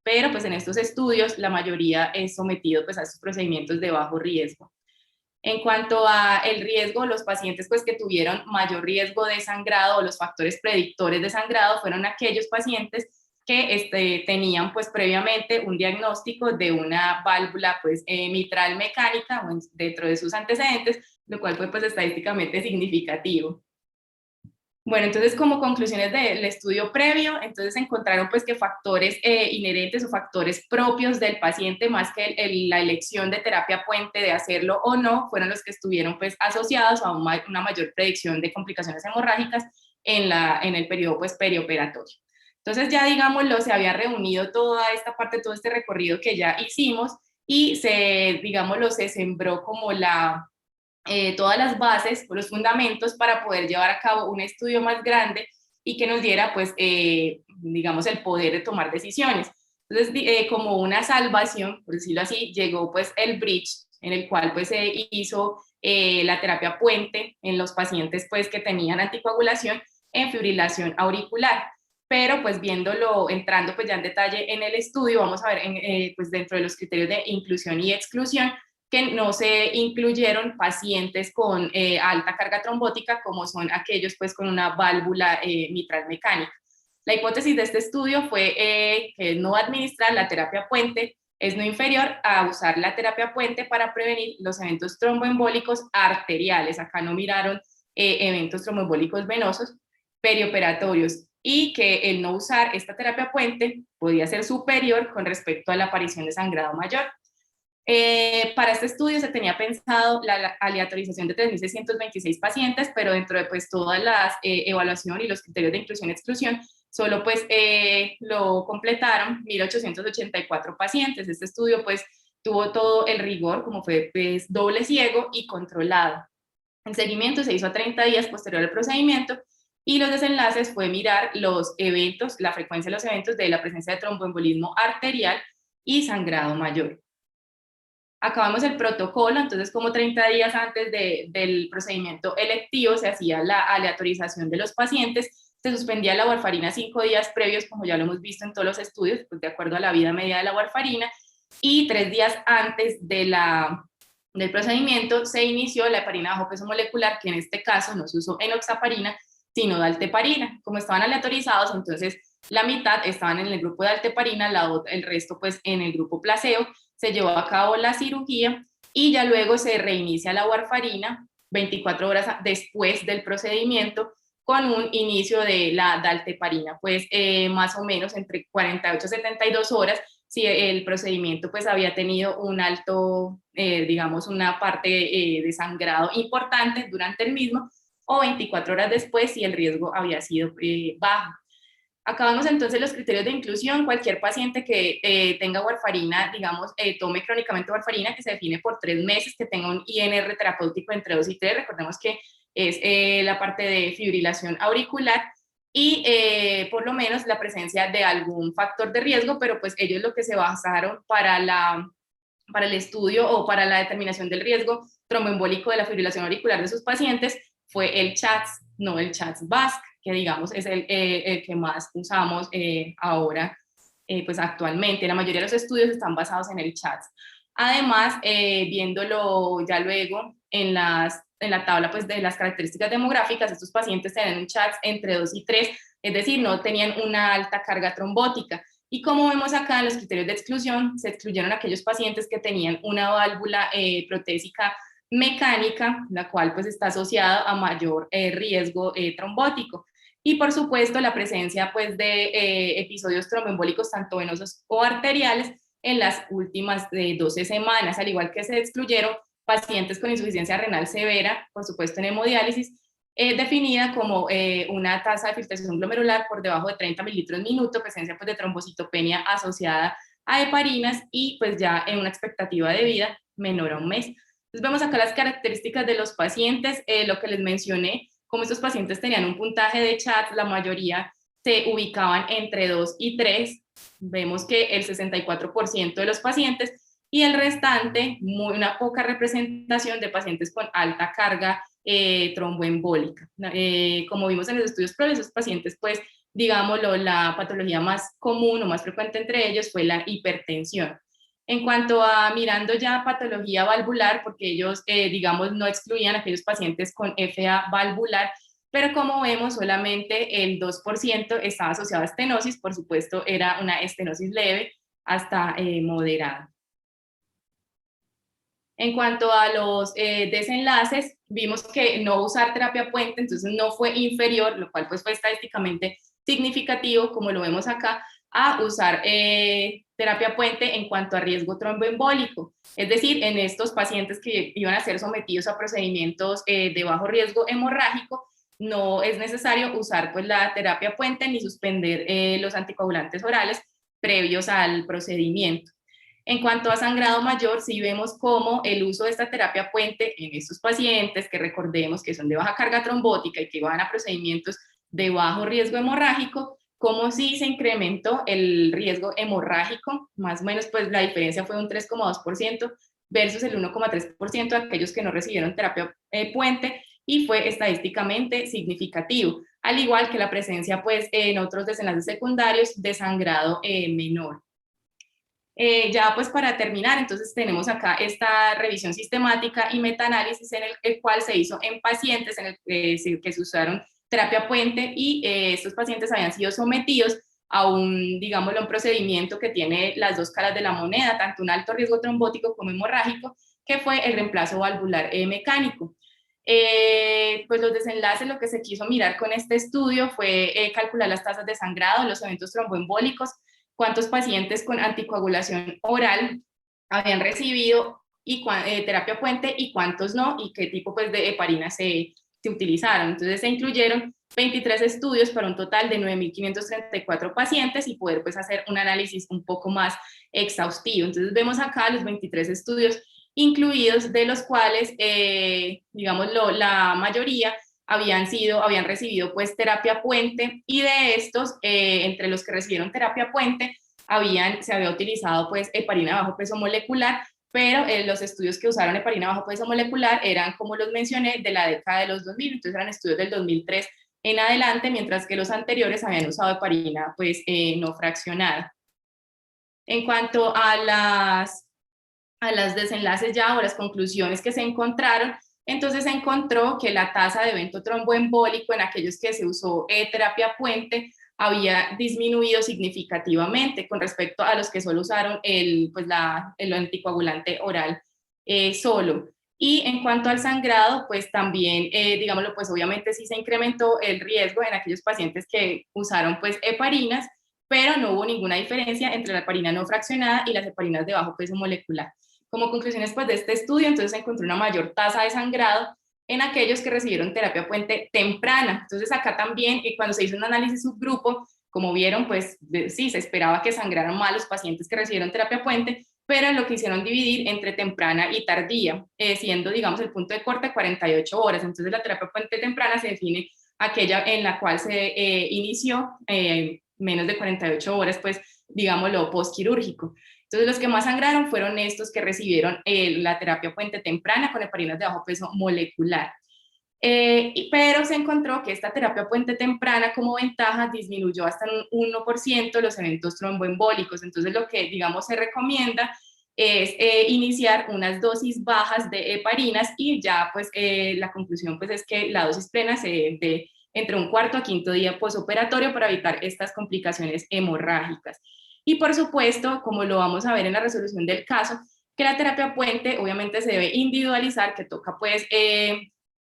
Pero pues en estos estudios la mayoría es sometido pues a estos procedimientos de bajo riesgo. En cuanto a el riesgo, los pacientes pues que tuvieron mayor riesgo de sangrado, o los factores predictores de sangrado, fueron aquellos pacientes que tenían pues previamente un diagnóstico de una válvula pues mitral mecánica dentro de sus antecedentes, lo cual fue pues estadísticamente significativo. Bueno, entonces como conclusiones del estudio previo, entonces encontraron pues que factores inherentes o factores propios del paciente, más que la elección de terapia puente de hacerlo o no, fueron los que estuvieron pues asociados a una mayor predicción de complicaciones hemorrágicas en el periodo pues perioperatorio. Entonces ya digámoslo, se había reunido toda esta parte, todo este recorrido que ya hicimos, y digámoslo, se sembró como todas las bases, los fundamentos para poder llevar a cabo un estudio más grande y que nos diera, pues, digamos, el poder de tomar decisiones. Entonces, como una salvación, por decirlo así, llegó pues el bridge, en el cual pues se hizo la terapia puente en los pacientes pues que tenían anticoagulación en fibrilación auricular. Pero pues viéndolo, entrando pues ya en detalle en el estudio, vamos a ver pues dentro de los criterios de inclusión y exclusión, que no se incluyeron pacientes con alta carga trombótica, como son aquellos pues con una válvula mitral mecánica. La hipótesis de este estudio fue que no administrar la terapia puente es no inferior a usar la terapia puente para prevenir los eventos tromboembólicos arteriales. Acá no miraron eventos tromboembólicos venosos perioperatorios, y que el no usar esta terapia puente podía ser superior con respecto a la aparición de sangrado mayor. Para este estudio se tenía pensado la aleatorización de 3.626 pacientes, pero dentro de pues todas las evaluación y los criterios de inclusión-exclusión, solo pues lo completaron 1.884 pacientes. Este estudio pues tuvo todo el rigor, como fue pues doble ciego y controlado. El seguimiento se hizo a 30 días posterior al procedimiento, y los desenlaces fue mirar los eventos, la frecuencia de los eventos de la presencia de tromboembolismo arterial y sangrado mayor. Acabamos el protocolo, entonces como 30 días antes del procedimiento electivo se hacía la aleatorización de los pacientes, se suspendía la warfarina 5 días previos, como ya lo hemos visto en todos los estudios, pues de acuerdo a la vida media de la warfarina, y 3 días antes del procedimiento se inició la heparina bajo peso molecular, que en este caso no se usó enoxaparina, sino dalteparina. Como estaban aleatorizados, entonces la mitad estaban en el grupo de dalteparina, el resto pues en el grupo placebo. Se llevó a cabo la cirugía y ya luego se reinicia la warfarina 24 horas después del procedimiento, con un inicio de la dalteparina, pues más o menos entre 48 y 72 horas, si el procedimiento pues había tenido un alto, digamos, una parte de sangrado importante durante el mismo, o 24 horas después si el riesgo había sido bajo. Acabamos entonces los criterios de inclusión. Cualquier paciente que tenga warfarina, digamos, tome crónicamente warfarina, que se define por 3 meses, que tenga un INR terapéutico entre 2 y 3, recordemos que es la parte de fibrilación auricular, y por lo menos la presencia de algún factor de riesgo, pero pues ellos lo que se basaron para el estudio o para la determinación del riesgo tromboembólico de la fibrilación auricular de sus pacientes fue el CHATS, no el CHATS-VASc, que digamos es el que más usamos ahora, pues actualmente. La mayoría de los estudios están basados en el CHATS. Además, viéndolo ya luego en la tabla pues, de las características demográficas, estos pacientes tenían un CHATS entre 2 y 3, es decir, no tenían una alta carga trombótica. Y como vemos acá en los criterios de exclusión, se excluyeron aquellos pacientes que tenían una válvula protésica mecánica, la cual pues está asociada a mayor riesgo trombótico. Y por supuesto la presencia pues de episodios tromboembólicos tanto venosos o arteriales en las últimas 12 semanas, al igual que se excluyeron pacientes con insuficiencia renal severa, por supuesto en hemodiálisis, definida como una tasa de filtración glomerular por debajo de 30 mililitros minuto, presencia pues, de trombocitopenia asociada a heparinas, y pues ya en una expectativa de vida menor a un mes. Entonces vemos acá las características de los pacientes, lo que les mencioné, como estos pacientes tenían un puntaje de CHATS, la mayoría se ubicaban entre 2 y 3, vemos que el 64% de los pacientes, y el restante, una poca representación de pacientes con alta carga tromboembólica. Como vimos en los estudios previos, esos pacientes, pues, digámoslo, la patología más común o más frecuente entre ellos fue la hipertensión. En cuanto a mirando ya patología valvular, porque ellos, digamos, no excluían a aquellos pacientes con FA valvular, pero como vemos, solamente el 2% estaba asociado a estenosis, por supuesto, era una estenosis leve hasta moderada. En cuanto a los desenlaces, vimos que no usar terapia puente, entonces no fue inferior, lo cual pues fue estadísticamente significativo, como lo vemos acá, a usar terapia puente en cuanto a riesgo tromboembólico. Es decir, en estos pacientes que iban a ser sometidos a procedimientos de bajo riesgo hemorrágico, no es necesario usar pues la terapia puente ni suspender los anticoagulantes orales previos al procedimiento. En cuanto a sangrado mayor, sí vemos cómo el uso de esta terapia puente en estos pacientes, que recordemos que son de baja carga trombótica y que van a procedimientos de bajo riesgo hemorrágico, como sí se incrementó el riesgo hemorrágico, más o menos pues la diferencia fue un 3,2% versus el 1,3% de aquellos que no recibieron terapia puente, y fue estadísticamente significativo, al igual que la presencia pues en otros desenlaces secundarios de sangrado menor. Ya pues para terminar, entonces tenemos acá esta revisión sistemática y metaanálisis en el cual se hizo en pacientes en el que se usaron terapia puente y estos pacientes habían sido sometidos a un, digámoslo, un procedimiento que tiene las dos caras de la moneda, tanto un alto riesgo trombótico como hemorrágico, que fue el reemplazo valvular mecánico. Pues los desenlaces, lo que se quiso mirar con este estudio fue calcular las tasas de sangrado, los eventos tromboembólicos, cuántos pacientes con anticoagulación oral habían recibido y terapia puente y cuántos no, y qué tipo pues, de heparina se utilizaron. Entonces se incluyeron 23 estudios para un total de 9.534 pacientes y poder pues hacer un análisis un poco más exhaustivo. Entonces vemos acá los 23 estudios incluidos, de los cuales, digamos, la mayoría habían recibido pues terapia puente, y de estos, entre los que recibieron terapia puente, se había utilizado pues heparina de bajo peso molecular, pero los estudios que usaron heparina bajo peso molecular eran, como los mencioné, de la década de los 2000, entonces eran estudios del 2003 en adelante, mientras que los anteriores habían usado heparina pues no fraccionada. En cuanto a las desenlaces ya o las conclusiones que se encontraron, entonces se encontró que la tasa de evento tromboembólico en aquellos que se usó terapia puente había disminuido significativamente con respecto a los que solo usaron el anticoagulante oral solo. Y en cuanto al sangrado, pues también, digámoslo, pues obviamente sí se incrementó el riesgo en aquellos pacientes que usaron pues heparinas, pero no hubo ninguna diferencia entre la heparina no fraccionada y las heparinas de bajo peso molecular. Como conclusiones pues, de este estudio, entonces se encontró una mayor tasa de sangrado en aquellos que recibieron terapia puente temprana. Entonces acá también, cuando se hizo un análisis subgrupo, como vieron, pues sí, se esperaba que sangraran más los pacientes que recibieron terapia puente, pero lo que hicieron dividir entre temprana y tardía, siendo, digamos, el punto de corte 48 horas. Entonces la terapia puente temprana se define aquella en la cual se inició menos de 48 horas, pues, digámoslo, postquirúrgico. Entonces, los que más sangraron fueron estos que recibieron la terapia puente temprana con heparinas de bajo peso molecular. Pero se encontró que esta terapia puente temprana como ventaja disminuyó hasta un 1% los eventos tromboembólicos. Entonces, lo que, digamos, se recomienda es iniciar unas dosis bajas de heparinas, y ya, pues, la conclusión pues, es que la dosis plena se dé entre un cuarto a quinto día posoperatorio para evitar estas complicaciones hemorrágicas. Y por supuesto, como lo vamos a ver en la resolución del caso, que la terapia puente obviamente se debe individualizar, que toca pues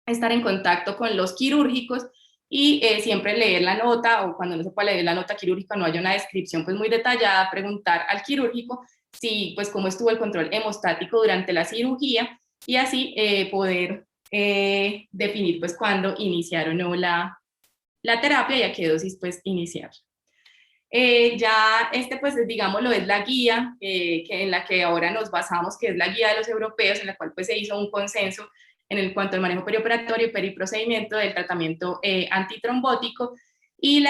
estar en contacto con los quirúrgicos y siempre leer la nota, o cuando no se puede leer la nota quirúrgica, no haya una descripción pues muy detallada, preguntar al quirúrgico si pues cómo estuvo el control hemostático durante la cirugía, y así poder definir pues cuándo iniciar o no la terapia y a qué dosis pues iniciar. Ya pues digámoslo, es la guía en la que ahora nos basamos, que es la guía de los europeos, en la cual pues se hizo un consenso en el cuanto al manejo perioperatorio y periprocedimiento del tratamiento antitrombótico, y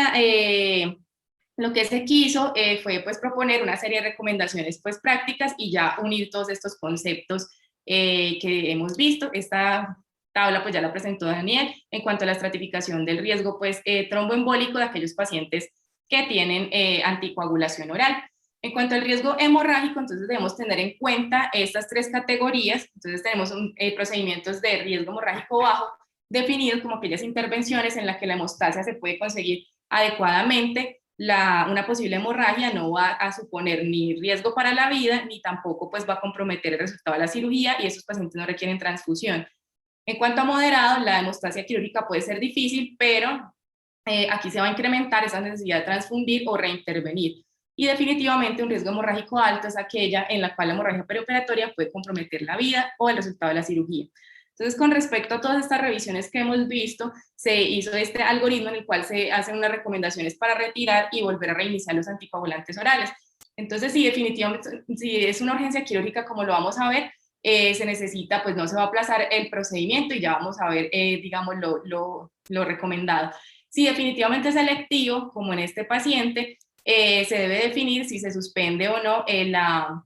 lo que se quiso fue pues proponer una serie de recomendaciones pues prácticas y ya unir todos estos conceptos que hemos visto. Esta tabla pues ya la presentó Daniel en cuanto a la estratificación del riesgo pues tromboembólico de aquellos pacientes que tienen anticoagulación oral. En cuanto al riesgo hemorrágico, entonces debemos tener en cuenta estas tres categorías. Entonces tenemos procedimientos de riesgo hemorrágico bajo, definidos como aquellas intervenciones en las que la hemostasia se puede conseguir adecuadamente. Una posible hemorragia no va a suponer ni riesgo para la vida, ni tampoco pues va a comprometer el resultado de la cirugía, y esos pacientes no requieren transfusión. En cuanto a moderado, la hemostasia quirúrgica puede ser difícil, pero aquí se va a incrementar esa necesidad de transfundir o reintervenir. Y definitivamente un riesgo hemorrágico alto es aquella en la cual la hemorragia perioperatoria puede comprometer la vida o el resultado de la cirugía. Entonces, con respecto a todas estas revisiones que hemos visto, se hizo este algoritmo en el cual se hacen unas recomendaciones para retirar y volver a reiniciar los anticoagulantes orales. Entonces, sí, definitivamente, si es una urgencia quirúrgica, como lo vamos a ver, se necesita, pues no se va a aplazar el procedimiento y ya vamos a ver, digamos, lo recomendado. Si definitivamente es selectivo, como en este paciente, se debe definir si se suspende o no la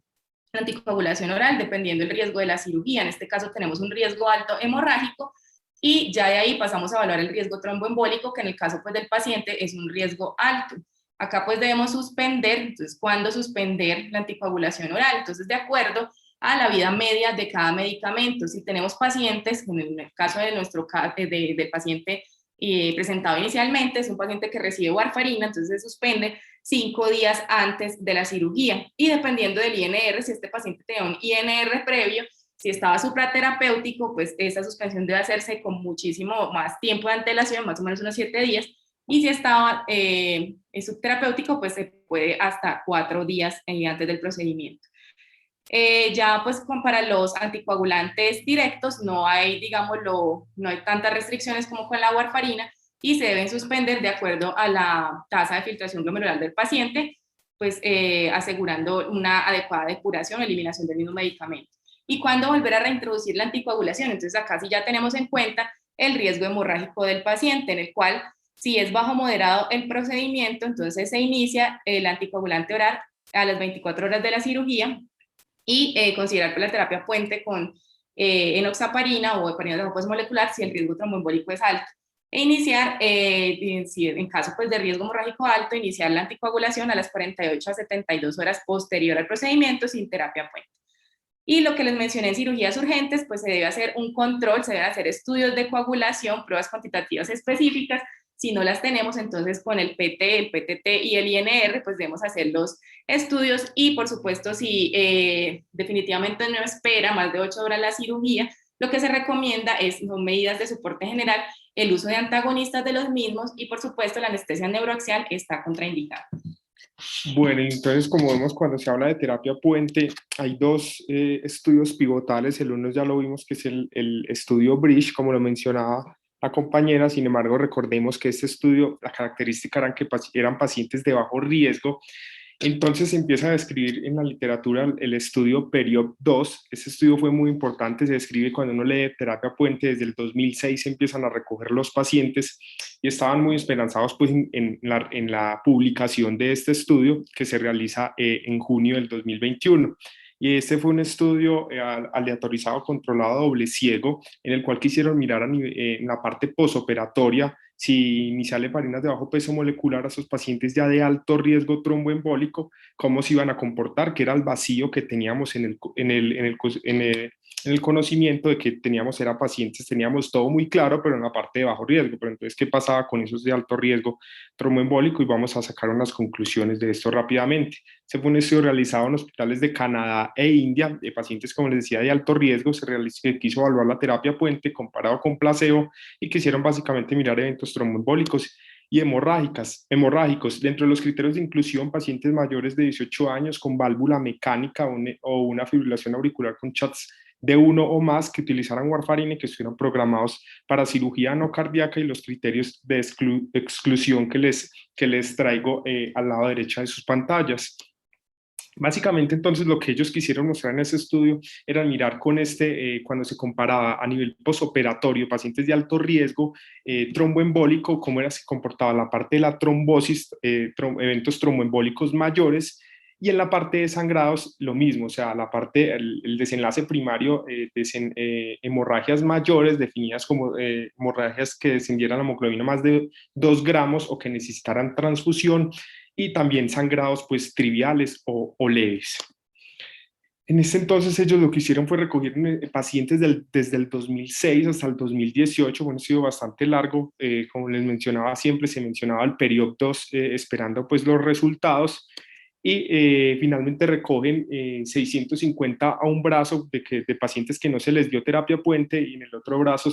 anticoagulación oral, dependiendo del riesgo de la cirugía. En este caso tenemos un riesgo alto hemorrágico, y ya de ahí pasamos a evaluar el riesgo tromboembólico, que en el caso pues, del paciente es un riesgo alto. Acá pues debemos suspender. Entonces, ¿cuándo suspender la anticoagulación oral? Entonces, de acuerdo a la vida media de cada medicamento. Si tenemos pacientes, en el caso de del paciente presentado inicialmente, es un paciente que recibe warfarina, entonces se suspende 5 días antes de la cirugía. Y dependiendo del INR, si este paciente tenía un INR previo, si estaba supraterapéutico, pues esa suspensión debe hacerse con muchísimo más tiempo de antelación, más o menos unos 7 días. Y si estaba subterapéutico, pues se puede hasta 4 días antes del procedimiento. Ya pues para los anticoagulantes directos no hay, digámoslo, no hay tantas restricciones como con la warfarina y se deben suspender de acuerdo a la tasa de filtración glomerular del paciente, pues asegurando una adecuada depuración o eliminación del mismo medicamento. ¿Y cuándo volver a reintroducir la anticoagulación? Entonces acá sí ya tenemos en cuenta el riesgo hemorrágico del paciente, en el cual si es bajo moderado el procedimiento, entonces se inicia el anticoagulante oral a las 24 horas de la cirugía y considerar la terapia puente con enoxaparina o heparina de bajo molecular si el riesgo tromboembólico es alto. E iniciar, en caso pues, de riesgo hemorrágico alto, iniciar la anticoagulación a las 48 a 72 horas posterior al procedimiento sin terapia puente. Y lo que les mencioné en cirugías urgentes, pues se debe hacer un control, se deben hacer estudios de coagulación, pruebas cuantitativas específicas. Si no las tenemos, entonces con el PT, el PTT y el INR, pues debemos hacer los estudios y por supuesto si definitivamente no espera más de 8 horas la cirugía, lo que se recomienda son medidas de soporte general, el uso de antagonistas de los mismos y por supuesto la anestesia neuroaxial está contraindicada. Bueno, entonces como vemos cuando se habla de terapia puente, hay dos estudios pivotales. El uno ya lo vimos que es el estudio Bridge, como lo mencionaba la compañera. Sin embargo, recordemos que este estudio, la característica era que eran pacientes de bajo riesgo. Entonces se empieza a describir en la literatura el estudio PERIOD 2. Ese estudio fue muy importante, se describe cuando uno lee terapia puente, desde el 2006 se empiezan a recoger los pacientes y estaban muy esperanzados pues, en la publicación de este estudio que se realiza en junio del 2021. Y este fue un estudio aleatorizado, controlado, doble ciego, en el cual quisieron mirar en la parte posoperatoria si iniciarle heparinas de bajo peso molecular a esos pacientes ya de alto riesgo tromboembólico, cómo se iban a comportar, que era el vacío que teníamos en el conocimiento de que teníamos, era pacientes, teníamos todo muy claro, pero en la parte de bajo riesgo. Pero entonces, ¿qué pasaba con esos de alto riesgo tromboembólico? Y vamos a sacar unas conclusiones de esto rápidamente. Se fue un estudio realizado en hospitales de Canadá e India, de pacientes, como les decía, de alto riesgo. Se quiso evaluar la terapia puente comparado con placebo y quisieron básicamente mirar eventos tromboembólicos y hemorrágicos. Dentro de los criterios de inclusión, pacientes mayores de 18 años con válvula mecánica o una fibrilación auricular con shots de uno o más que utilizaran warfarina y que estuvieran programados para cirugía no cardíaca, y los criterios de exclusión que les traigo al lado derecha de sus pantallas. Básicamente, entonces, lo que ellos quisieron mostrar en ese estudio era mirar con cuando se comparaba a nivel posoperatorio, pacientes de alto riesgo, tromboembólico, cómo se comportaba la parte de la trombosis, eventos tromboembólicos mayores, y en la parte de sangrados lo mismo, o sea, el desenlace primario, hemorragias mayores, definidas como hemorragias que descendieran la hemoglobina más de 2 gramos o que necesitaran transfusión, y también sangrados pues triviales o leves. En ese entonces ellos lo que hicieron fue recoger pacientes desde el 2006 hasta el 2018, bueno, ha sido bastante largo, como les mencionaba, siempre se mencionaba el periodo 2, esperando pues los resultados, y finalmente recogen 650 a un brazo de pacientes que no se les dio terapia puente, y en el otro brazo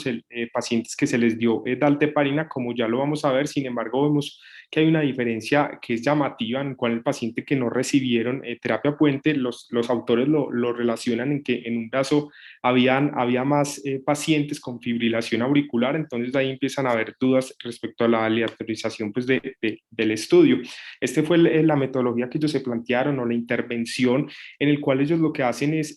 pacientes que se les dio dalteparina, como ya lo vamos a ver. Sin embargo, vemos que hay una diferencia que es llamativa, en cual el paciente que no recibieron terapia puente, los autores lo relacionan en que en un brazo había más pacientes con fibrilación auricular. Entonces ahí empiezan a haber dudas respecto a la aleatorización pues, del estudio. Este fue la metodología que ellos se plantearon, o la intervención, en el cual ellos lo que hacen es,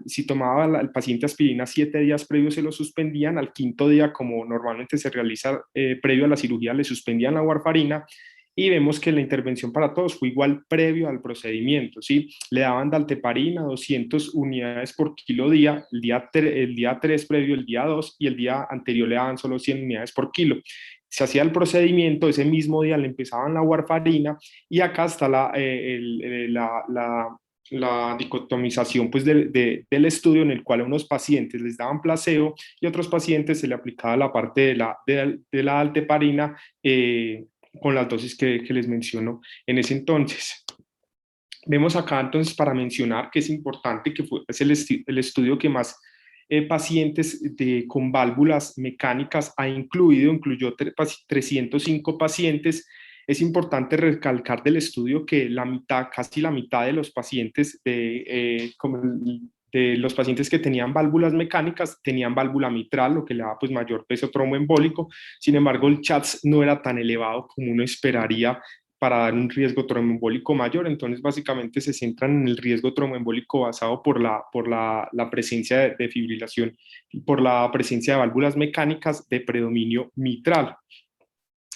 si tomaba el paciente aspirina 7 días previos, se lo suspendían. Al quinto día, como normalmente se realiza previo a la cirugía, le suspendían la warfarina, y vemos que la intervención para todos fue igual previo al procedimiento, ¿sí? Le daban dalteparina 200 unidades por kilo día, el día 3 previo, el día 2, y el día anterior le daban solo 100 unidades por kilo. Se hacía el procedimiento, ese mismo día le empezaban la warfarina, y acá está la dicotomización pues del estudio, en el cual a unos pacientes les daban placebo y a otros pacientes se le aplicaba la parte de la alteparina con las dosis que les menciono en ese entonces. Vemos acá entonces para mencionar que es importante que es el estudio que más pacientes con válvulas mecánicas ha incluido, incluyó 305 pacientes. Es importante recalcar del estudio que la mitad, casi la mitad de los pacientes de los pacientes que tenían válvulas mecánicas tenían válvula mitral, lo que le daba pues mayor peso tromboembólico. Sin embargo, el CHATS no era tan elevado como uno esperaría para dar un riesgo tromboembólico mayor. Entonces, básicamente se centran en el riesgo tromboembólico basado por la presencia de fibrilación y por la presencia de válvulas mecánicas de predominio mitral.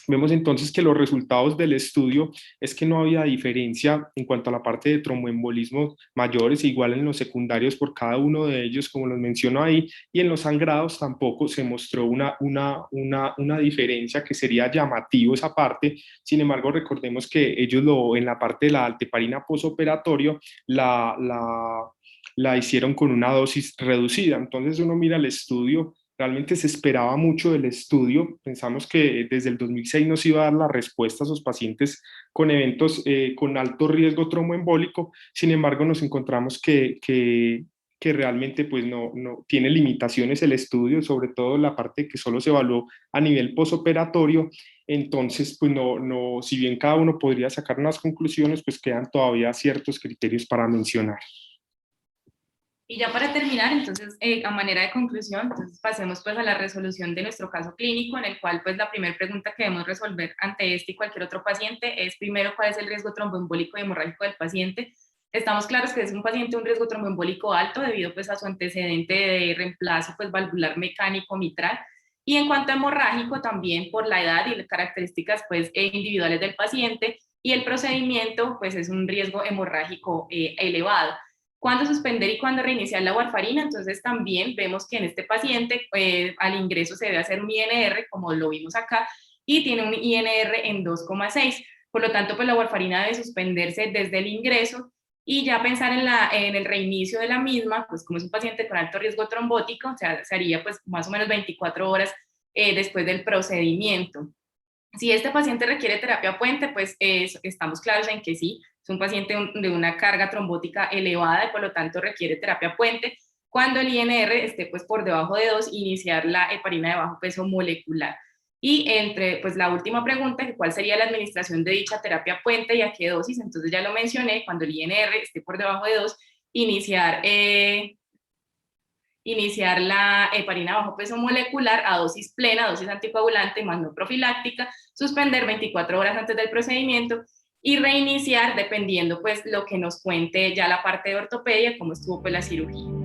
Vemos entonces que los resultados del estudio es que no había diferencia en cuanto a la parte de tromboembolismos mayores, igual en los secundarios por cada uno de ellos, como los menciono ahí, y en los sangrados tampoco se mostró una diferencia que sería llamativo esa parte. Sin embargo, recordemos que ellos en la parte de la alteparina posoperatorio la hicieron con una dosis reducida. Entonces uno mira el estudio. Realmente se esperaba mucho del estudio. Pensamos que desde el 2006 nos iba a dar la respuesta a esos pacientes con eventos con alto riesgo tromboembólico. Sin embargo, nos encontramos que realmente pues no tiene limitaciones el estudio, sobre todo la parte que solo se evaluó a nivel posoperatorio. Entonces, pues si bien cada uno podría sacar unas conclusiones, pues quedan todavía ciertos criterios para mencionar. Y ya para terminar, entonces, a manera de conclusión, entonces pasemos pues a la resolución de nuestro caso clínico, en el cual pues la primera pregunta que debemos resolver ante este y cualquier otro paciente es primero cuál es el riesgo tromboembólico y hemorrágico del paciente. Estamos claros que es un paciente un riesgo tromboembólico alto debido pues a su antecedente de reemplazo pues valvular mecánico mitral. Y en cuanto a hemorrágico, también por la edad y las características pues individuales del paciente y el procedimiento pues es un riesgo hemorrágico elevado. ¿Cuándo suspender y cuándo reiniciar la warfarina? Entonces también vemos que en este paciente al ingreso se debe hacer un INR, como lo vimos acá, y tiene un INR en 2,6. Por lo tanto, pues la warfarina debe suspenderse desde el ingreso y ya pensar en el reinicio de la misma, pues como es un paciente con alto riesgo trombótico, o sea, se haría pues más o menos 24 horas después del procedimiento. Si este paciente requiere terapia puente, pues estamos claros en que sí, es un paciente de una carga trombótica elevada y por lo tanto requiere terapia puente. Cuando el INR esté pues por debajo de 2, iniciar la heparina de bajo peso molecular. Y pues la última pregunta, ¿cuál sería la administración de dicha terapia puente y a qué dosis? Entonces ya lo mencioné, cuando el INR esté por debajo de 2, iniciar la heparina bajo peso molecular a dosis plena, dosis anticoagulante más no profiláctica, suspender 24 horas antes del procedimiento y reiniciar dependiendo pues lo que nos cuente ya la parte de ortopedia, cómo estuvo pues la cirugía.